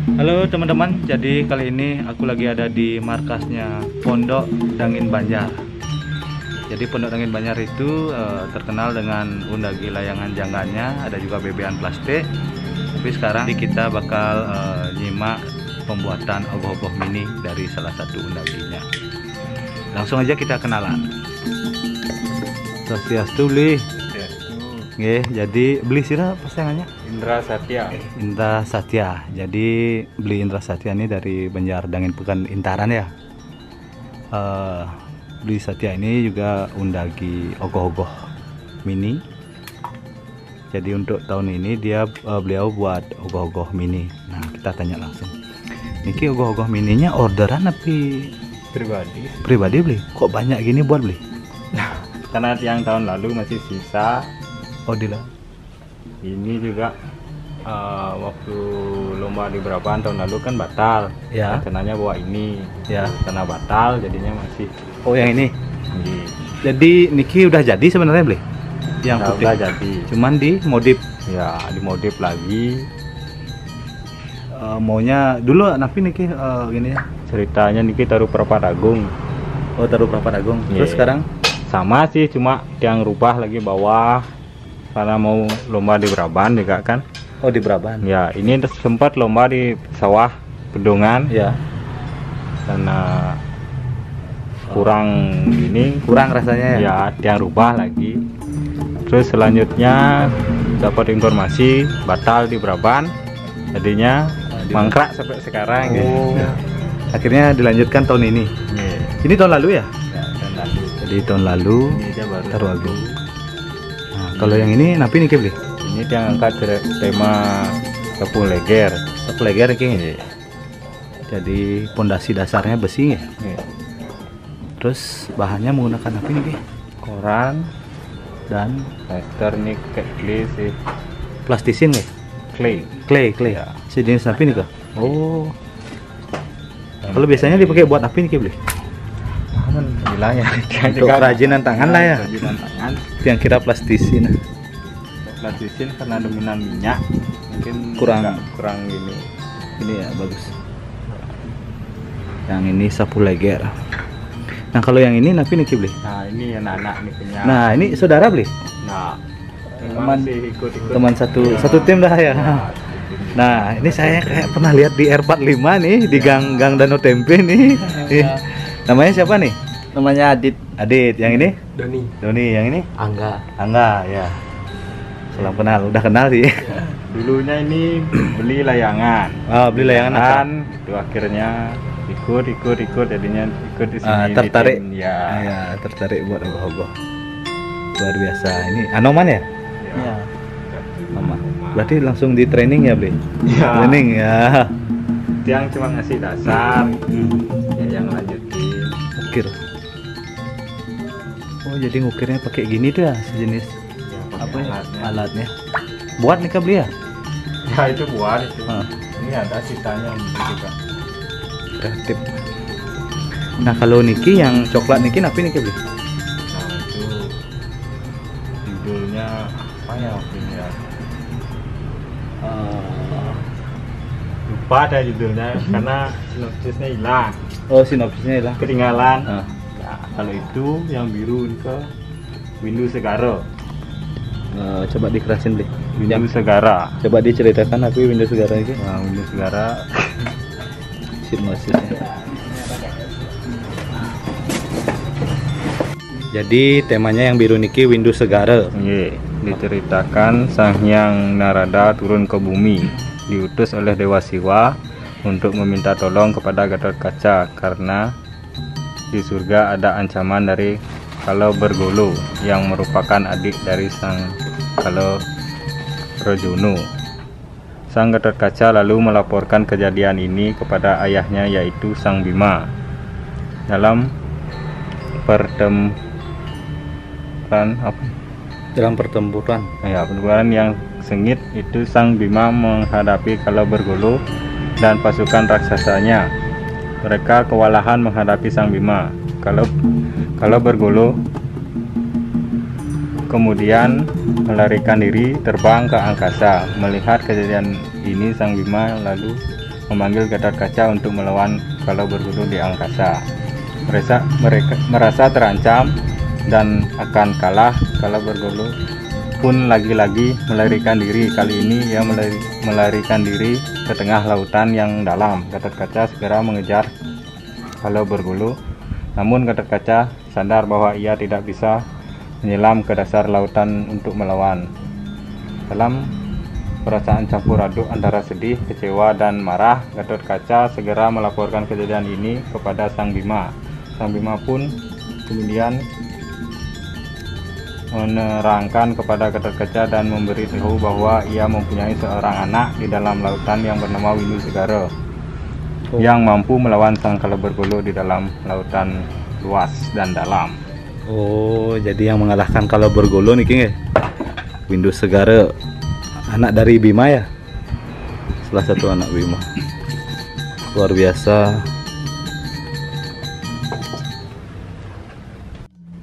Halo teman-teman, jadi kali ini aku lagi ada di markasnya Pondok Dangin Banjar. Jadi Pondok Dangin Banjar itu terkenal dengan undagi layangan jangganya, ada juga bebean plastik. Tapi sekarang kita bakal nyimak pembuatan ogoh-ogoh mini dari salah satu undaginya. Langsung aja kita kenalan. Swastiastu beli. Oke, jadi beli sira pasangannya Indra Satya. Indra Satya. Jadi beli Indra Satya ini dari Banjar Dangin Pekan Intaran ya. Beli Satya ini juga undagi ogoh-ogoh mini. Jadi untuk tahun ini beliau buat ogoh-ogoh mini. Nah, kita tanya langsung. Niki ogoh-ogoh mininya orderan tapi pribadi beli? Kok banyak gini buat beli? Karena yang tahun lalu masih sisa. Oh, Dila. Ini juga waktu lomba di Braban tahun lalu kan batal. Ya. Rencananya bawa ini. Ya. Karena batal jadinya masih. Oh, yang ini. Ini. Jadi niki udah jadi sebenarnya beli? Yang putih. Udah jadi. Cuman di modif. Ya, dimodif lagi. Maunya dulu tapi niki gini ya. Ceritanya Niki taruh Prapat Agung. Oh, taruh Prapat Agung. Terus Iya. sekarang Sama sih, cuma yang rubah lagi bawah. Karena mau lomba di Braban juga kan. oh di Braban. Ya, ini sempat lomba di sawah Pedungan. Ya. Karena kurang Kurang rasanya ya. ya yang rubah lagi. Terus selanjutnya dapat informasi batal di Braban, jadinya mangkrak sampai sekarang. Oh. Akhirnya dilanjutkan tahun ini. Ini tahun lalu ya? Ya, dan lalu Jadi tahun lalu ini dia baru taruh Agung. Nah, kalau yang ini napi nih beli? ini dia angkat tema tepung leger. Satu leger ini. Jadi pondasi dasarnya besi ya. Terus bahannya menggunakan apa nih? Koran Dan plaster nih kayak clay sih. plastisin ya? Clay. Clay. Ya. Sejenis napi nih kah? Oh. Kalau biasanya dipakai buat apa nih beli? Aman bilangnya Untuk kerajinan tangan lah ya. Kerajinan tangan. Yang kira plastisin. Plastisin karena dominan minyak mungkin Kurang. kurang gini. Ini ya bagus. Yang ini sapu leger. Nah, kalau yang ini napi nih beli? Nah, ini anak-anak nih punya. Nah, ini saudara beli? Nah, Teman- masih ikut-ikut. Teman satu tim dah ya. Nah, ini saya kayak pernah lihat di R45 nih di gang Danau Tempe nih. Namanya siapa nih? Namanya Adit. Adit. Yang ini? Doni. Yang ini? Angga. Ya. Salam kenal. Udah kenal sih. Dulunya ini beli layangan. Beli layangan apa? Itu akhirnya ikut jadinya ikut di sini. Tertarik. di tim. Ya. Ya, tertarik buat ogoh-ogoh. Luar biasa. Ini Anoman ya? Ya. Anoman. Berarti langsung di training ya, Bli? Ya. Training ya. Yang cuma ngasih dasar. Ya, yang lanjutin. Ukir. Oh, jadi ngukirnya pakai gini tuh ya, sejenis Ya, apa ya? alatnya. Alatnya. Buat nih beli ya? Ya, itu buat itu. Ah. Ini ada sisanya juga. Kreatif. Nah, kalau Niki yang coklat Niki napi Niki beli? Nah, itu judulnya apa ya waktu ini ya? Lupa ada judulnya karena sinopsisnya hilang, Oh, sinopsisnya lah. ketinggalan. Ah. Ya, kalau itu yang biru ke Windu Segara. Coba dikerasin beli. Windu Segara. Coba diceritakan tapi Windows Segara ini Nah, Windu Segara. sinopsisnya. Jadi temanya yang biru Niki Windows Segara. Iya, diceritakan Sang Hyang Narada turun ke bumi, diutus oleh Dewa Siwa untuk meminta tolong kepada Gatotkaca karena di surga ada ancaman dari Kala Bergolo yang merupakan adik dari Sang Kala Rajono. Sang Gatotkaca lalu melaporkan kejadian ini kepada ayahnya yaitu Sang Bima. Dalam Dalam pertempuran. Ya, pertempuran yang sengit itu Sang Bima menghadapi Kala Bergolo dan pasukan raksasanya. Mereka kewalahan menghadapi Sang Bima. Kala Bergolo kemudian melarikan diri terbang ke angkasa. Melihat kejadian ini, Sang Bima lalu memanggil Gatot Kaca untuk melawan kalau berguru di angkasa. Mereka merasa terancam dan akan kalah kalau berguru pun lagi-lagi melarikan diri. Kali ini ia melarikan diri ke tengah lautan yang dalam. Gatot Kaca segera mengejar kalau bergulu. Namun Gatot Kaca sadar bahwa ia tidak bisa menyelam ke dasar lautan untuk melawan. Dalam perasaan campur aduk antara sedih, kecewa, dan marah, Gatot Kaca segera melaporkan kejadian ini kepada Sang Bima. Sang Bima pun kemudian menerangkan kepada Gatot Kaca dan memberitahu bahwa ia mempunyai seorang anak di dalam lautan yang bernama Windu Segara, yang mampu melawan sang Kalabergolo di dalam lautan luas dan dalam. Oh, jadi yang mengalahkan Kalabergolo nih King ya? Windu Segara, anak dari Bima ya? Salah satu anak Bima. Luar biasa.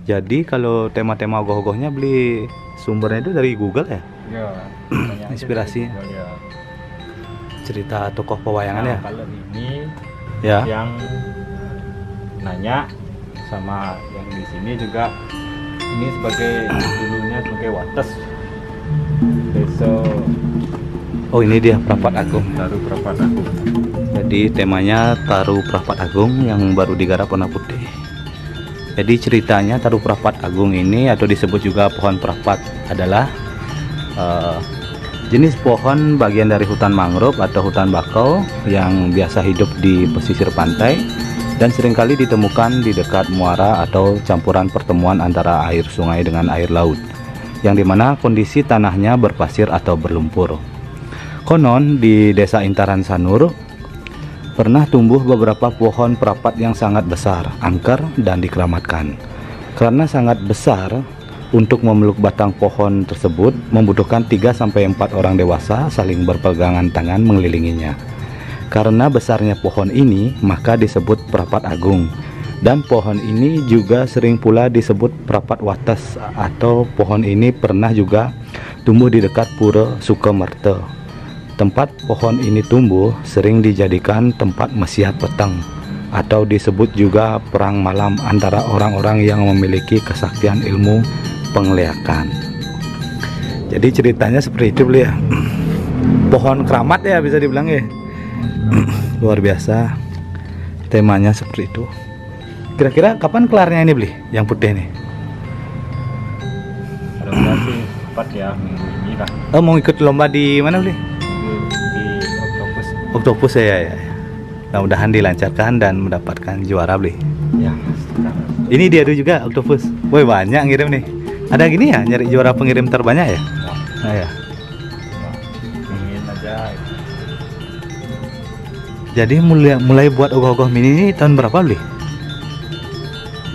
Jadi kalau tema-tema ogoh-ogohnya beli sumbernya itu dari Google ya? Ya, Inspirasi. ya. Cerita tokoh pewayangan ya? Kalau ini Ya. yang nanya sama yang di sini juga, ini sebagai dulunya sebagai Wates Desa Oh, ini dia Prapat Agung. Taru Prapat Agung. Jadi temanya Taru Prapat Agung yang baru digarap warna putih. Jadi ceritanya Taru Prapat Agung ini, atau disebut juga pohon prapat, adalah jenis pohon bagian dari hutan mangrove atau hutan bakau yang biasa hidup di pesisir pantai dan seringkali ditemukan di dekat muara atau campuran pertemuan antara air sungai dengan air laut, yang dimana kondisi tanahnya berpasir atau berlumpur. Konon di desa Intaran Sanur pernah tumbuh beberapa pohon prapat yang sangat besar, angker, dan dikeramatkan. Karena sangat besar, untuk memeluk batang pohon tersebut membutuhkan 3-4 orang dewasa saling berpegangan tangan mengelilinginya. Karena besarnya pohon ini, maka disebut Prapat Agung. Dan pohon ini juga sering pula disebut Prapat Wates, atau pohon ini pernah juga tumbuh di dekat Pura Sukamerte. Tempat pohon ini tumbuh sering dijadikan tempat mesiat petang, atau disebut juga perang malam antara orang-orang yang memiliki kesaktian ilmu penglihakan. Jadi ceritanya seperti itu beli ya. Pohon keramat ya bisa dibilang ya. Luar biasa. Temanya seperti itu. Kira-kira kapan kelarnya ini beli? Yang putih nih. Ada sih cepat ya, minggu ini lah. Oh, mau ikut lomba di mana beli? Di Oktopus. Oktopus ya. Mudah-mudahan dilancarkan dan mendapatkan juara beli. Ya, Ini diadu juga Oktopus. Woi, banyak ngirim nih. Ada gini ya, nyari juara pengirim terbanyak ya? Nah, ya. ingin aja. Jadi mulai buat ogoh-ogoh mini ini tahun berapa beli?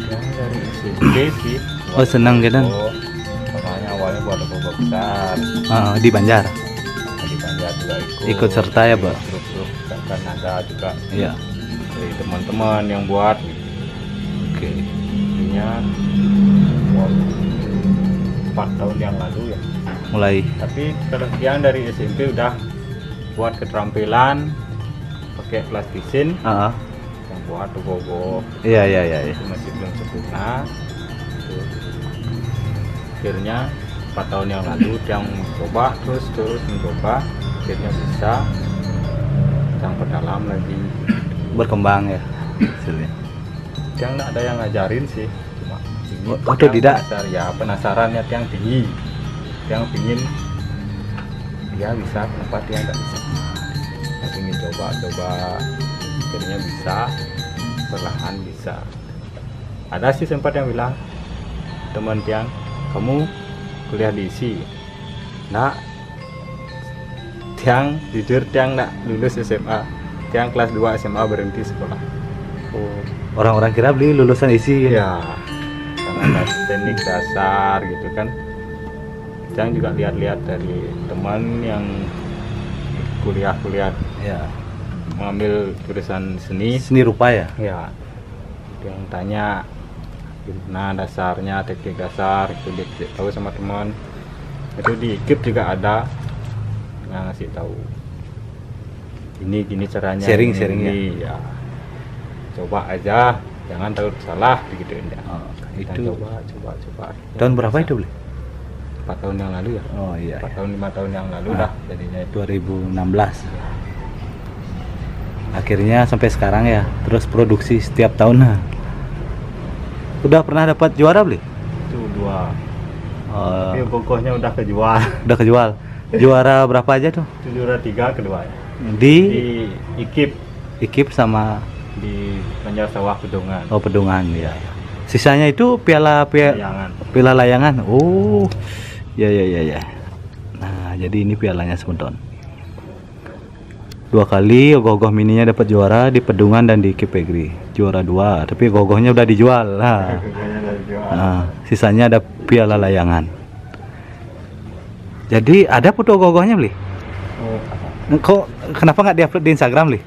Ya, dari SMP sih. Oh, senang gitu. Makanya awalnya buat ogoh besar. Di Banjar. Di Banjar juga Ikut serta ya, Pak? Grup-grup kan ada juga. Iya. Dari teman-teman yang buat. Oke. Intinya 4 tahun yang lalu ya. Mulai. Tapi kalau yang dari SMP udah buat keterampilan pakai plastisin, yang buat ogoh-ogoh. Iya. Itu masih belum sempurna. Itu akhirnya 4 tahun yang lalu yang coba terus mencoba, akhirnya bisa yang perdalam lagi. Berkembang ya hasilnya. Yang nggak ada yang ngajarin sih, cuma Otodidak. Penasarannya yang tinggi, yang pingin dia bisa, kenapa dia nggak bisa, yang ingin coba akhirnya bisa, perlahan bisa. Ada sih sempat yang bilang, teman tiang, kamu kuliah di ISI, nak tiang jujur tiang nak lulus SMA, tiang kelas 2 SMA berhenti sekolah. Orang-orang kira beli lulusan isi gitu. Ya, karena ada teknik dasar gitu kan. Jangan juga lihat-lihat dari teman yang kuliah Ya. mengambil jurusan seni. Seni rupa ya. Ya, yang tanya gimana dasarnya, teknik dasar itu dia tahu sama teman. Itu di IKIP juga ada yang ngasih tahu. gini caranya. Sharing ini, ya. Coba aja, jangan takut salah begitu ya. Oh, Kita itu coba. tahun berapa itu beli? 4 tahun yang lalu ya. Oh iya, 4 tahun 5 tahun yang lalu Ah. dah jadinya itu. 2016. Akhirnya sampai sekarang ya, terus produksi setiap tahun. Nah, udah pernah dapat juara beli? Itu 2. Oh, Tapi pokoknya udah kejual. udah kejual. Juara berapa aja tuh? Itu juara 3 kedua. Di Di IKIP IKIP sama di Banjar Sawah Pedungan. Pedungan ya. Sisanya itu piala Jangan. piala layangan. Oh, ya. Nah, jadi ini pialanya sebentar. 2 kali ogoh-ogoh mininya dapat juara di Pedungan dan di IKIP Pegri. Juara 2, tapi ogoh-ogohnya udah dijual. Nah, Pokoknya udah dijual. sisanya ada piala layangan. Jadi ada foto ogoh-ogohnya beli? Oh, Kok kenapa nggak diupload di Instagram beli?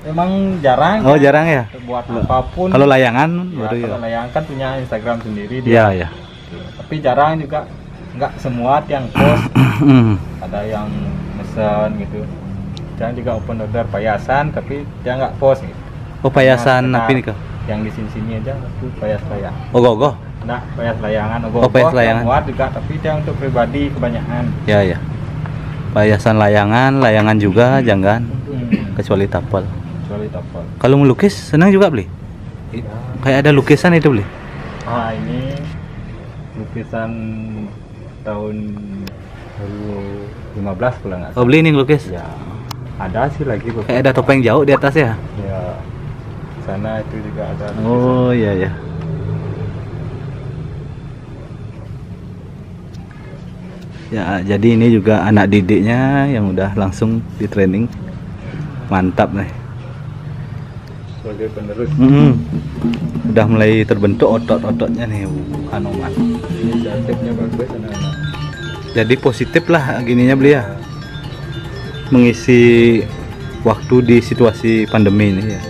emang jarang. Oh, jarang ya. Buat apapun. Kalau layangan ya, baru ya. kalau layangan kan punya Instagram sendiri dia. Iya, ya. Tapi jarang juga, nggak semua yang post. Ada yang mesen gitu. Jangan juga open order payasan, tapi dia nggak post gitu. Oh, payasan Cuma apa ini kak? yang di sini aja itu payas layang. Ogoh-ogoh. Nah, payas layangan, Oh, payas layangan. muat juga, tapi dia untuk pribadi kebanyakan. Ya. Payasan layangan juga jangan, kecuali tapel. Kecuali tapel. Kalau melukis senang juga beli? Ya. Kayak ada lukisan itu beli? Ah, ini lukisan tahun 2015 kalau nggak Oh, beli nih lukis? Ya, ada sih lagi beberapa. Kayak ada topeng jauh di atas ya? Ya, sana itu juga ada. Oh iya. Ya, jadi ini juga anak didiknya yang udah langsung di training. Mantap nih. Sebagai penerus. Udah mulai terbentuk otot-ototnya nih, Anoman. Inisiatifnya bagus anak-anak. Jadi positif lah gininya beli ya. Mengisi waktu di situasi pandemi ini ya.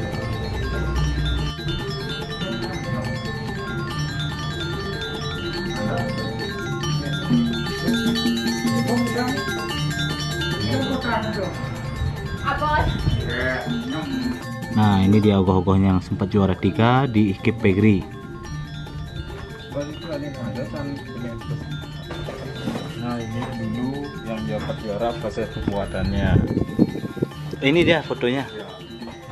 Nah, ini dia ogoh-ogohnya yang sempat juara 3 di IKIP Pegri. Nah, ini dulu yang dapat juara proses pembuatannya. Ini dia fotonya.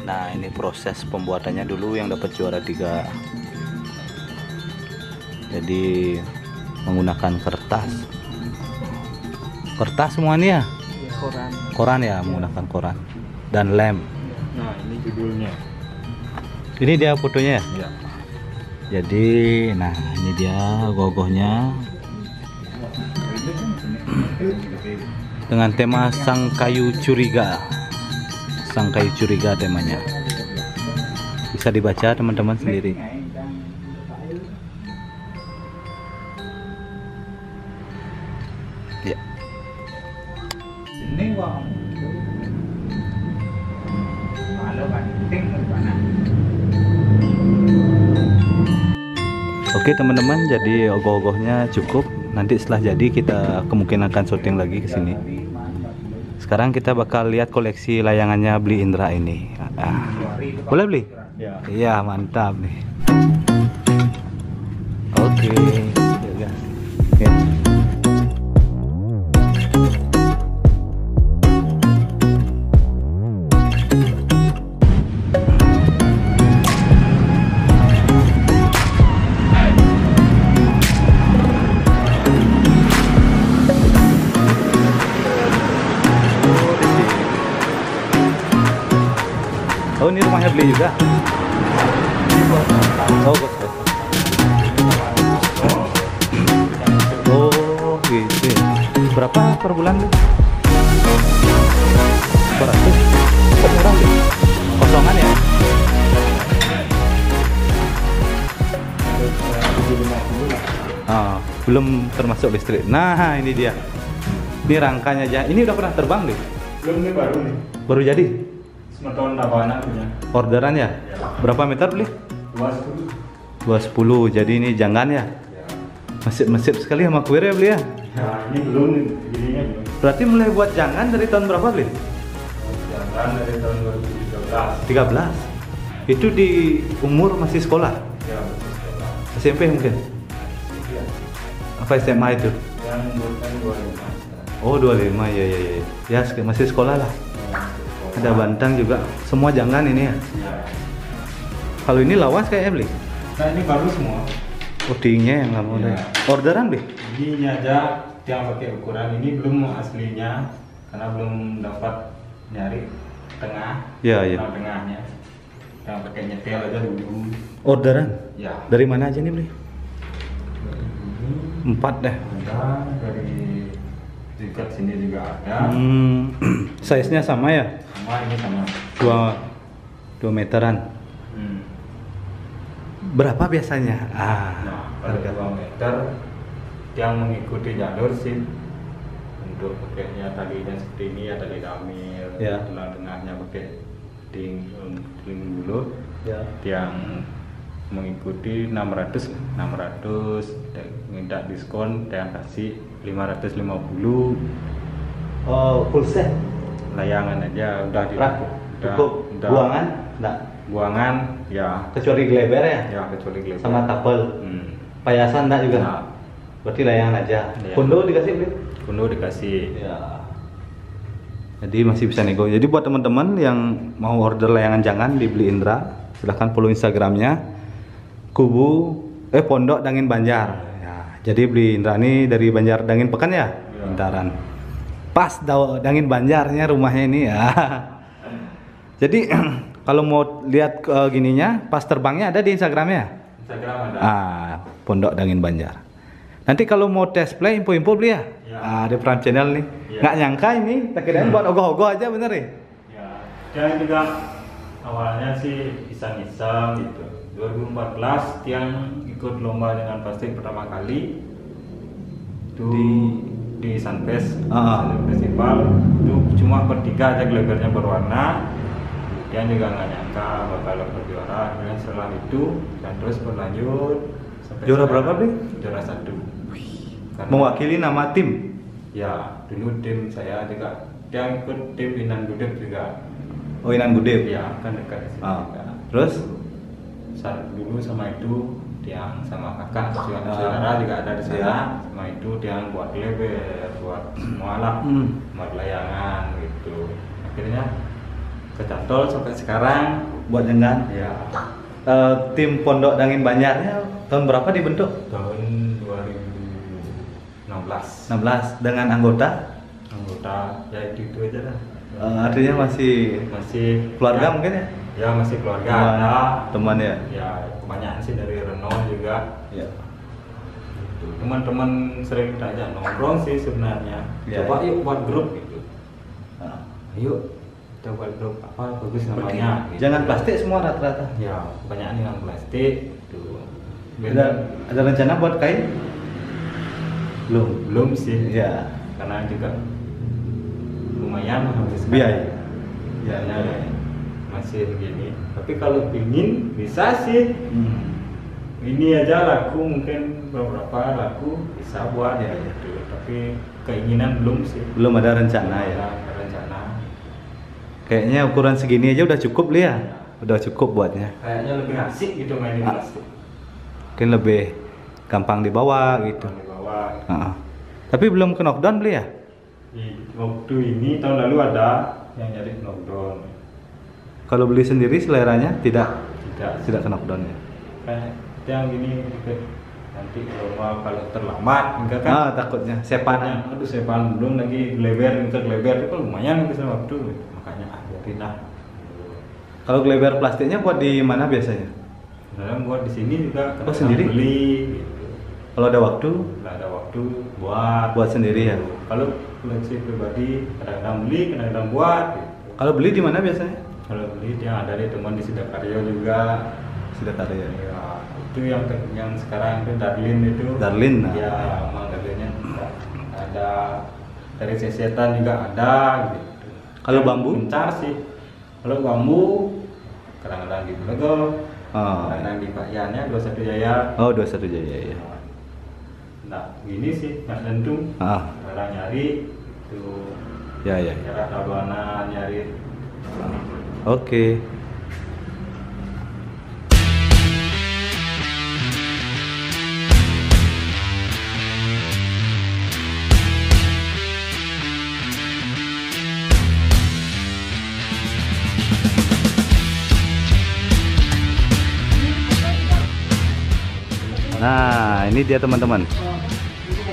Nah, ini proses pembuatannya dulu yang dapat juara 3. Jadi menggunakan kertas semuanya ya? Koran ya, menggunakan koran dan lem. Nah, ini judulnya. Ini dia fotonya ya? Ya. Jadi nah ini dia gogohnya dengan tema sang kayu curiga temanya. Bisa dibaca teman-teman sendiri. Ya. Oke teman-teman, jadi ogoh-ogohnya cukup. Nanti setelah jadi kita kemungkinan akan syuting lagi ke sini. Sekarang kita bakal lihat koleksi layangannya Bli Indra ini. Boleh beli? Ya. Iya, mantap nih. Oke. Oke. Oh, ini rumahnya Bli juga. Oh, bos. Oh, gitu. Berapa per bulan tuh? 400. Kok murah sih? Kosongan ya? Belum termasuk listrik. Nah, ini dia. Ini rangkanya aja. Ini udah pernah terbang deh? Belum, ini baru nih. Baru jadi? Semeton Tabana punya. Orderan ya? Berapa meter beli? 210. Jadi ini jangan ya? Mesip-mesip sekali sama kuir ya beli ya? Nah, ini belum nih, jadinya belum. Berarti mulai buat jangan dari tahun berapa beli? Jangan Kebetulan dari tahun 2013. 13. Itu di umur masih sekolah? Ya, masih sekolah. SMP mungkin? Ya. Apa SMA itu? Yang bukan 25 sekarang. Oh 25, ya ya ya. Ya masih sekolah lah. Ada bantang juga. Semua jangan ini ya. Ya. Kalau ini lawas kayaknya beli. Nah ini baru semua. Codingnya yang nggak mau Ya. deh. Orderan beli? Ini aja yang pakai ukuran ini belum aslinya karena belum dapat nyari tengah. Ya ya. Tengahnya. Yang pakai nyetel aja dulu. Orderan? Ya. Dari mana aja nih beli? Ini 4 deh. ada dari dekat sini juga ada. Size-nya sama ya? Sama ini sama. 2 meteran. Berapa biasanya? Nah, kalau 2 meter yang mengikuti jalur sih untuk pakainya talinya seperti ini ya, tali damir, Ya. tengah-tengahnya pakai ding bulu, Ya. yang mengikuti 600 minta diskon yang kasih 550 Oh, full set. layangan aja udah di Cukup. Buangan? Enggak. buangan ya Kecuali gleber ya? ya kecuali geleber. Sama tapel. Payasan enggak juga? Nah, Berarti layangan aja. Iya. Kundo dikasih beli? kuno dikasih. Ya. Jadi masih bisa nego. Jadi buat teman-teman yang mau order layangan jangan di Beli Indra, silahkan follow Instagramnya Pondok Dangin Banjar. Ya, jadi Beli Indra ini dari Banjar Dangin Pekan ya, Ya. Bintaran. Pas Dangin Banjarnya rumahnya ini ya. Jadi kalau mau lihat gininya, pas terbangnya ada di Instagramnya. Instagram ada. Pondok Dangin Banjar. Nanti kalau mau tes play info-info beli ya. Ya. Di Prime Channel nih. Ya. Nggak nyangka ini, tak kirain buat ogoh-ogoh aja bener ya. Ya, dia juga awalnya sih iseng-iseng gitu. 2014 yang ikut lomba dengan plastik pertama kali itu di Sunfest, Sunfest Festival itu cuma bertiga aja glebernya berwarna. Dia juga nggak nyangka bakal dapat juara. Dan setelah itu dan terus berlanjut sampai Juara sekarang. berapa, Bli? Juara 1. Karena- Mewakili nama tim. Ya, dulu tim saya juga dia ikut tim Inan Gudeg juga. Oh, Inan Gudeg. Ya, kan dekat di sini juga. Terus? Dulu sama itu Tiang sama kakak saudara juga ada di sana. Ya. Sama itu Tiang buat leber, buat semua lah, buat layangan gitu. Akhirnya kecantol sampai sekarang. Buat jangan. Ya, Tim Pondok Dangin Banjarnya tahun berapa dibentuk? tahun 2016. 16 dengan anggota. Ya itu aja lah. Artinya masih keluarga ya, mungkin ya? Ya masih keluarga Teman- ada. teman ya? Ya kebanyakan sih dari Renault juga. Ya. Gitu. Teman-teman sering tanya nongkrong sih sebenarnya. Ya, Coba ya. yuk buat grup gitu. Nah. Ayo kita buat grup apa bagus namanya. Gitu. Jangan plastik semua rata-rata. Ya kebanyakan dengan plastik. Gitu. Ada rencana buat kain? Belum sih. Ya. Karena juga lumayan menghabiskan Biaya. biayanya masih begini. Tapi kalau pingin bisa sih. Ini aja laku mungkin beberapa laku bisa buat Ya, ya. gitu. Tapi keinginan belum sih. Belum ada rencana ya. Ada rencana. Kayaknya ukuran segini aja udah cukup Li ya. Udah cukup buatnya. Kayaknya lebih asik gitu main di plastik. Mungkin lebih gampang dibawa gitu. Di bawah. Tapi belum ke knockdown Beli ya? Di waktu ini tahun lalu ada yang nyari knockdown. Kalau beli sendiri seleranya tidak Tidak ke knockdown ya. kayak yang gini gitu. Nanti kalau terlambat enggak kan? Takutnya sepan. Aduh sepan belum lagi gleber itu kan lumayan bisa waktu gitu. Makanya biarin lah. Kalau gleber plastiknya buat di mana biasanya? Dalam buat di sini juga kadang-kadang sendiri? beli gitu. Kalau ada waktu Kalau ada waktu buat sendiri ya. Kalau koleksi pribadi kadang-kadang beli kadang-kadang buat gitu. Kalau beli di mana biasanya? Kalau beli dia ada di teman di Sidakarya juga. Sudah tahu ya. Ya, itu yang sekarang itu Darlin itu. Darlin, nah. Ya, emang Darlinnya ada dari sesetan juga ada gitu. Kalau Yang bambu? Mencar sih. Kalau bambu kadang-kadang di Blegol, Oh, kadang-kadang di Pak Yannya 21 Jaya. oh 21 Jaya ya. Nah, gini sih nggak tentu. Ah, Orang nyari itu ya ya. cara taruhana nyari Oke. Nah, ini dia teman-teman.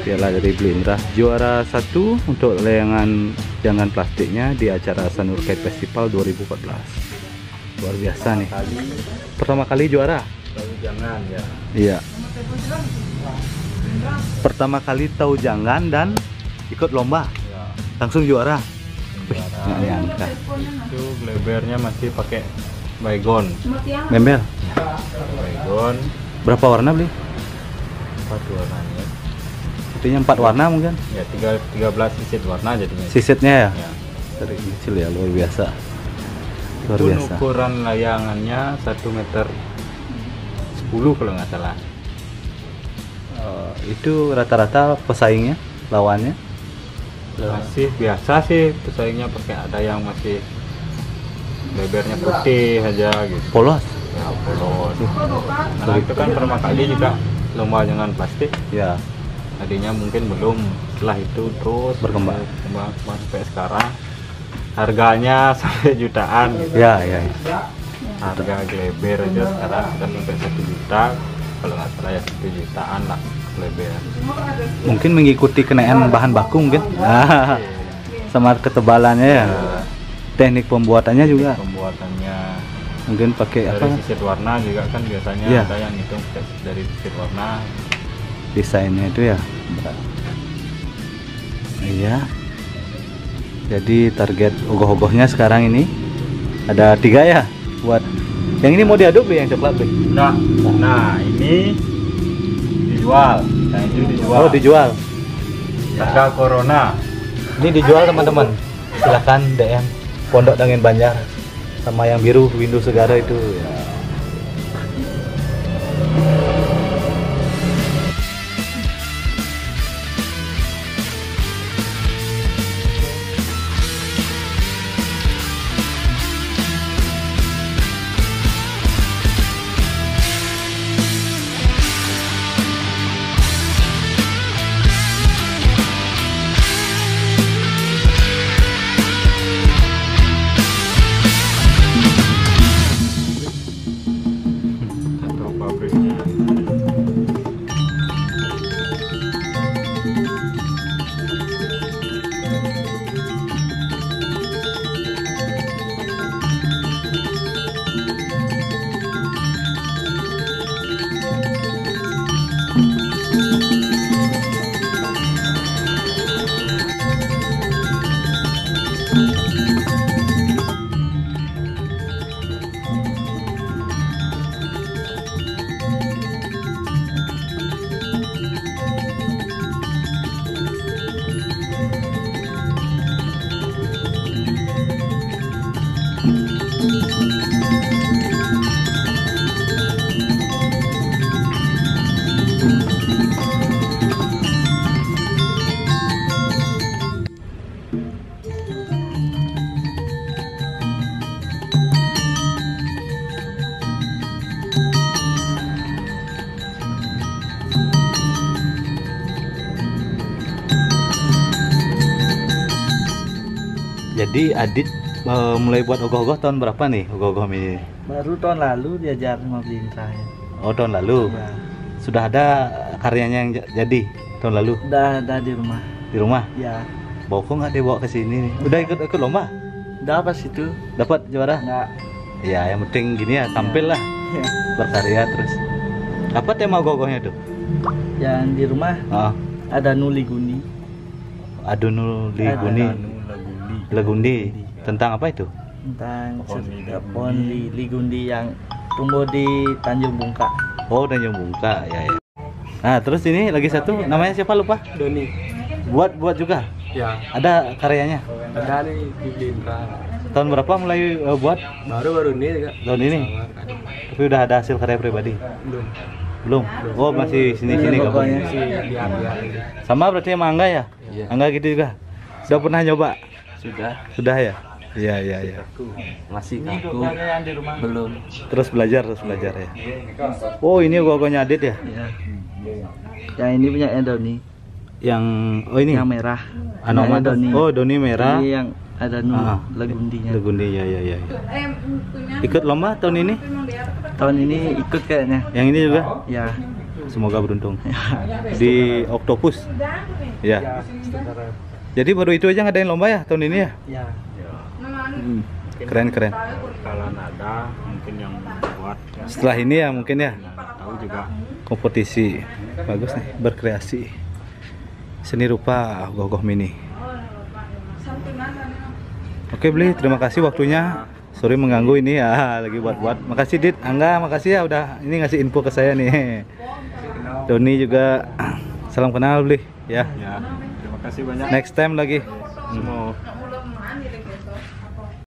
Piala dari Blindrah, juara 1 untuk layangan jangan plastiknya di acara Sanur Kite Festival 2014. Luar biasa nih. Pertama kali juara. Tahu jangan ya. Iya. Pertama kali tahu jangan dan ikut lomba. Ya. Langsung juara. Wih, nggak nyangka. Itu lebarnya masih pakai baygon. Bembel. Baygon Berapa warna beli? 4 warnanya. Artinya 4 warna mungkin. Ya 13 sisit warna jadinya. Sisitnya ya. Ya. Dari kecil ya, luar biasa. Luar Itu biasa. ukuran layangannya 1 meter 10 kalau nggak salah. Itu rata-rata pesaingnya, lawannya. Masih biasa sih pesaingnya, pakai ada yang masih lebarnya putih aja gitu. Polos. Ya polos. Karena itu kan pertama kali juga lomba jangan plastik. Ya. Tadinya mungkin belum, setelah itu terus Berkembang. sampai sekarang. Harganya sampai jutaan. Ya, ya. Harga gleber aja sekarang sudah sampai 1 juta. Kalau nggak salah ya 1 jutaan lah gleber. Mungkin mengikuti kenaikan bahan baku mungkin. Ah, sama ketebalannya ya. Teknik pembuatannya juga. Pembuatannya Mungkin pakai dari apa? sisit warna juga kan biasanya Iya. ada yang itu dari sisit warna. Desainnya itu ya. Iya. Jadi target ogoh-ogohnya sekarang ini ada 3 ya. Buat yang ini mau diaduk beli, yang coklat beli. Nah ini dijual. Nah itu dijual. Oh, dijual. Harga corona. Ini dijual teman-teman. Silakan DM Pondok Dangin Banjar. Sama yang biru Windu Segara itu ya. Atau pabriknya. Jadi Adit mulai buat ogoh-ogoh tahun berapa nih, ogoh-ogoh ini? Baru tahun lalu diajar sama Blindrah ya. Oh, tahun lalu. Ya. Sudah ada karyanya yang jadi tahun lalu Udah ada di rumah. di rumah. Ya. Bawa kok nggak dibawa ke sini nih? Udah ikut lomba? Udah pas itu Dapat juara? enggak. Ya, yang penting gini ya, tampil lah, Ya. berkarya terus. Apa tema ogoh-ogohnya tuh? Yang di rumah Oh, ada Nuli Guni. Adunul Liguni, Legundi. Tentang apa itu? Tentang Pohon lili. pohon Ligundi yang tumbuh di Tanjung Bungka. Oh, dan yang buka ya, ya. Nah, terus ini lagi satu, namanya siapa lupa? Doni. Buat juga. Ya. Ada karyanya. Ada nih di Blindrah. Tahun berapa mulai buat? Baru ini juga. Tahun ini. Tapi udah ada hasil karya pribadi? Belum. Belum. Oh, masih sini-sini gabung. Pokoknya sih biar. Sama berarti sama Angga ya? Iya. Angga gitu juga. Sudah pernah nyoba? Sudah. Sudah ya? Iya, iya, iya. Masih kaku. Belum. Terus belajar ya. Oh, ini gogonya Adit ya? Ya. Yang ini punya Doni. Yang ini Yang merah. Anoman. Punya Doni. Oh, Doni merah. Ini yang ada legundinya. Legundi, ya, ya, ya. Ikut lomba tahun ini? Tahun ini ikut kayaknya. Yang ini juga? Ya. Semoga beruntung. Di Octopus. Ya. Jadi baru itu aja ngadain lomba ya tahun ini ya? Ya. Keren. Kalau ada mungkin yang buat ya, Setelah ini ya mungkin ya tahu juga. kompetisi. Bagus nih, berkreasi. Seni rupa Gogoh Mini. Oke, Bli, terima kasih waktunya. Sorry mengganggu ini ya, lagi buat-buat. Makasih Dit, Angga, makasih ya udah ini ngasih info ke saya nih. Doni juga salam kenal, Bli ya. Ya, terima kasih banyak. Next time lagi. Semua